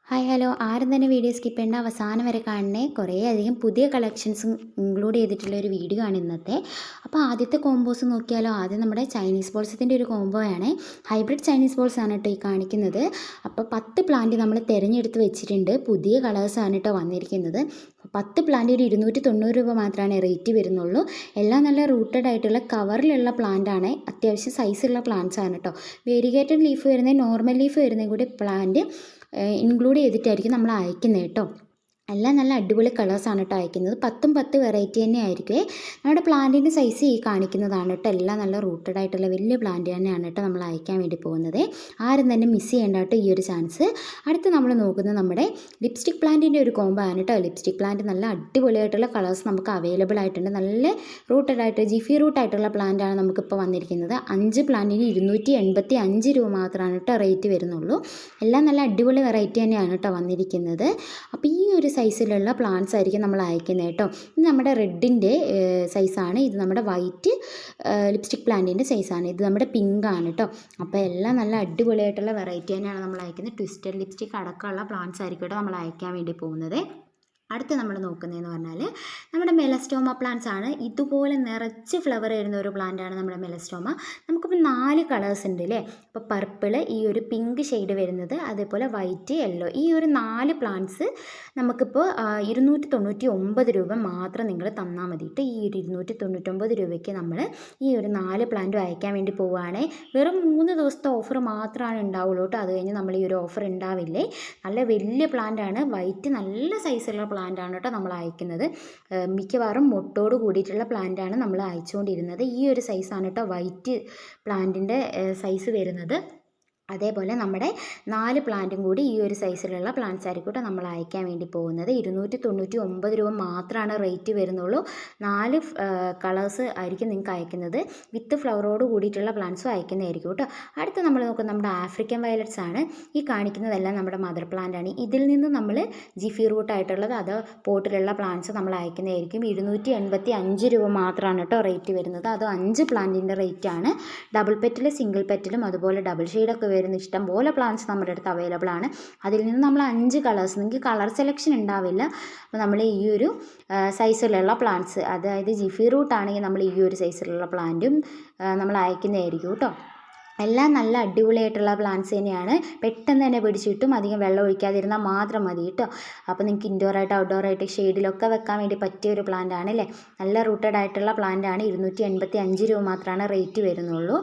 Hi hello ആരും തന്നെ video skip ചെയ്യേണ്ട അവസാനം വരെ കാണണേ. കുറേയധികം പുതിയ കളക്ഷൻസും ഇൻക്ലൂഡ് ചെയ്തിട്ടുള്ള ഒരു വീഡിയോ ആണ് ഇന്നത്തെ. അപ്പോൾ ആദ്യത്തെ കോമ്പോസ് നോക്കിയാലോ. ആദ്യം നമ്മുടെ ചൈനീസ് ബോൾസത്തിൻ്റെ ഒരു കോംബോയാണ്. ഹൈബ്രിഡ് ചൈനീസ് ബോൾസ് ആണ് കേട്ടോ ഈ കാണിക്കുന്നത്. അപ്പോൾ 10 പ്ലാന്റ് നമ്മൾ തിരഞ്ഞെടുത്ത് വെച്ചിട്ടുണ്ട്. പുതിയ കളേഴ്സാണ് കേട്ടോ വന്നിരിക്കുന്നത്. 10 പ്ലാന്റ് ഒരു 290 രൂപ മാത്രമാണ് റേറ്റ് വരുന്നുള്ളൂ. എല്ലാം നല്ല റൂട്ടഡ് ആയിട്ടുള്ള കവറിലുള്ള പ്ലാന്റ് ആണ്. അത്യാവശ്യം സൈസുള്ള പ്ലാന്റ്സ് ആണ് കേട്ടോ. വേരിഗേറ്റഡ് ലീഫ് വരുന്നത്, നോർമൽ ലീഫ് വരുന്നത് കൂടി പ്ലാന്റ് ഇൻക്ലൂഡ് ചെയ്തിട്ടായിരിക്കും നമ്മൾ അയക്കുന്നത് കേട്ടോ. എല്ലാം നല്ല അടിപൊളി കളേഴ്സാണ് കേട്ടോ അയക്കുന്നത്. 10 വെറൈറ്റി തന്നെ ആയിരിക്കും. നമ്മുടെ പ്ലാന്റിൻ്റെ സൈസ് ഈ കാണിക്കുന്നതാണ് കേട്ടോ. എല്ലാം നല്ല റൂട്ടഡ് ആയിട്ടുള്ള വലിയ പ്ലാന്റ് തന്നെയാണ് കേട്ടോ നമ്മൾ അയക്കാൻ വേണ്ടി പോകുന്നത്. ആരും തന്നെ മിസ് ചെയ്യേണ്ട കേട്ടോ ഈ ഒരു ചാൻസ്. അടുത്ത് നമ്മൾ നോക്കുന്നത് നമ്മുടെ ലിപ്സ്റ്റിക് പ്ലാന്റിൻ്റെ ഒരു കോംബോ ആണ് കേട്ടോ. ലിപ്സ്റ്റിക് പ്ലാന്റ് നല്ല അടിപൊളിയായിട്ടുള്ള കളേഴ്സ് നമുക്ക് അവൈലബിൾ ആയിട്ടുണ്ട്. നല്ല റൂട്ടഡ് ആയിട്ട് ജിഫി റൂട്ട് ആയിട്ടുള്ള പ്ലാന്റ് ആണ് നമുക്കിപ്പോൾ വന്നിരിക്കുന്നത്. 5 പ്ലാന്റിന് 285 രൂപ മാത്രമാണ് കേട്ടോ റേറ്റ് വരുന്നുള്ളൂ. എല്ലാം നല്ല അടിപൊളി വെറൈറ്റി തന്നെയാണ് കേട്ടോ വന്നിരിക്കുന്നത്. അപ്പോൾ ഈ ഒരു സൈസിലുള്ള പ്ലാന്റ്സ് ആയിരിക്കും നമ്മൾ അയക്കുന്നത് കേട്ടോ. ഇത് നമ്മുടെ റെഡിൻ്റെ സൈസാണ്. ഇത് നമ്മുടെ വൈറ്റ് ലിപ്സ്റ്റിക് പ്ലാന്റിൻ്റെ സൈസാണ്. ഇത് നമ്മുടെ പിങ്ക് ആണ് കേട്ടോ. അപ്പോൾ എല്ലാം നല്ല അടിപൊളിയായിട്ടുള്ള വെറൈറ്റി തന്നെയാണ് നമ്മൾ അയക്കുന്നത്. ട്വിസ്റ്റഡ് ലിപ്സ്റ്റിക് അടക്കമുള്ള പ്ലാന്റ്സ് ആയിരിക്കും കേട്ടോ നമ്മൾ അയക്കാൻ വേണ്ടി പോകുന്നത്. അടുത്ത് നമ്മൾ നോക്കുന്നതെന്ന് പറഞ്ഞാൽ നമ്മുടെ മെലസ്റ്റോമ പ്ലാന്റ്സ് ആണ്. ഇതുപോലെ നിറച്ച് ഫ്ലവർ വരുന്ന ഒരു പ്ലാന്റാണ് നമ്മുടെ മെലസ്റ്റോമ. നമുക്കിപ്പോൾ 4 കളേഴ്സ് ഉണ്ട് അല്ലേ. അപ്പോൾ പർപ്പിൾ, ഈ ഒരു പിങ്ക് ഷെയ്ഡ് വരുന്നത്, അതേപോലെ വൈറ്റ്, യെല്ലോ, ഈ ഒരു 4 പ്ലാന്റ്സ് നമുക്കിപ്പോൾ 299 രൂപ മാത്രം നിങ്ങൾ തന്നാൽ മതിയിട്ട്. ഈ ഒരു 299 രൂപയ്ക്ക് നമ്മൾ ഈ ഒരു 4 പ്ലാന്റും അയക്കാൻ വേണ്ടി പോവുകയാണ്. വെറും 3 ദിവസത്തെ ഓഫർ മാത്രമാണ് ഉണ്ടാവുള്ളൂ കേട്ടോ. അത് കഴിഞ്ഞ് നമ്മൾ ഈ ഒരു ഓഫർ ഉണ്ടാവില്ലേ. നല്ല വലിയ പ്ലാന്റാണ്. വൈറ്റ് നല്ല സൈസുള്ള പ്ലാന്റ് ആണ് കേട്ടോ നമ്മൾ അയക്കുന്നത്. മിക്കവാറും മൊട്ടോട് കൂടിയിട്ടുള്ള പ്ലാന്റ് ആണ് നമ്മൾ അയച്ചുകൊണ്ടിരുന്നത്. ഈ ഒരു സൈസാണ് കേട്ടോ വൈറ്റ് പ്ലാന്റിൻ്റെ സൈസ് വരുന്നത്. അതേപോലെ നമ്മുടെ 4 പ്ലാന്റും കൂടി ഈ ഒരു സൈസിലുള്ള പ്ലാന്റ്സ് ആയിരിക്കും കേട്ടോ നമ്മൾ അയക്കാൻ വേണ്ടി പോകുന്നത്. 299 രൂപ മാത്രമാണ് റേറ്റ് വരുന്നുള്ളൂ. 4 കളേഴ്സ് ആയിരിക്കും നിങ്ങൾക്ക് അയക്കുന്നത്. വിത്ത് ഫ്ലവറോട് കൂടിയിട്ടുള്ള പ്ലാന്റ്സും അയക്കുന്നതായിരിക്കും കേട്ടോ. അടുത്ത് നമ്മൾ നോക്കുന്നത് നമ്മുടെ ആഫ്രിക്കൻ വയലറ്റ്സ് ആണ്. ഈ കാണിക്കുന്നതെല്ലാം നമ്മുടെ മദർ പ്ലാന്റ് ആണ്. ഇതിൽ നിന്ന് നമ്മൾ ജിഫി റൂട്ട് ആയിട്ടുള്ളത് അത് പോട്ടിലുള്ള പ്ലാന്റ്സ് നമ്മൾ അയക്കുന്നതായിരിക്കും. 285 രൂപ മാത്രമാണ് കേട്ടോ റേറ്റ് വരുന്നത്. അത് 5 പ്ലാന്റിൻ്റെ റേറ്റ് ആണ്. ഡബിൾ പെറ്റിൽ, സിംഗിൾ പെറ്റിലും അതുപോലെ ഡബിൾ ഷെയ്ഡൊക്കെ വരുന്ന ഇഷ്ടം പോലെ പ്ലാന്റ്സ് നമ്മുടെ അടുത്ത് അവൈലബിൾ ആണ്. അതിൽ നിന്ന് നമ്മൾ 5 കളേഴ്സ്, നിങ്ങൾക്ക് കളർ സെലക്ഷൻ ഉണ്ടാവില്ല. അപ്പോൾ നമ്മൾ ഈ ഒരു സൈസിലുള്ള പ്ലാന്റ്സ്, അതായത് ജിഫി റൂട്ട് ആണെങ്കിൽ നമ്മൾ ഈ ഒരു സൈസിലുള്ള പ്ലാന്റും നമ്മൾ അയക്കുന്നതായിരിക്കും കേട്ടോ. എല്ലാം നല്ല അടിപൊളിയായിട്ടുള്ള പ്ലാന്റ്സ് തന്നെയാണ്. പെട്ടെന്ന് തന്നെ പിടിച്ചിട്ടും അധികം വെള്ളം ഒഴിക്കാതിരുന്നാൽ മാത്രം മതി കേട്ടോ. അപ്പോൾ നിങ്ങൾക്ക് ഇൻഡോറായിട്ട് ഔട്ട്ഡോറായിട്ട് ഷെയ്ഡിലൊക്കെ വെക്കാൻ വേണ്ടി പറ്റിയ ഒരു പ്ലാന്റ് ആണ് അല്ലേ. നല്ല റൂട്ടഡ് ആയിട്ടുള്ള പ്ലാന്റ് ആണ്. 285 രൂപ മാത്രമാണ് റേറ്റ് വരുന്നുള്ളൂ.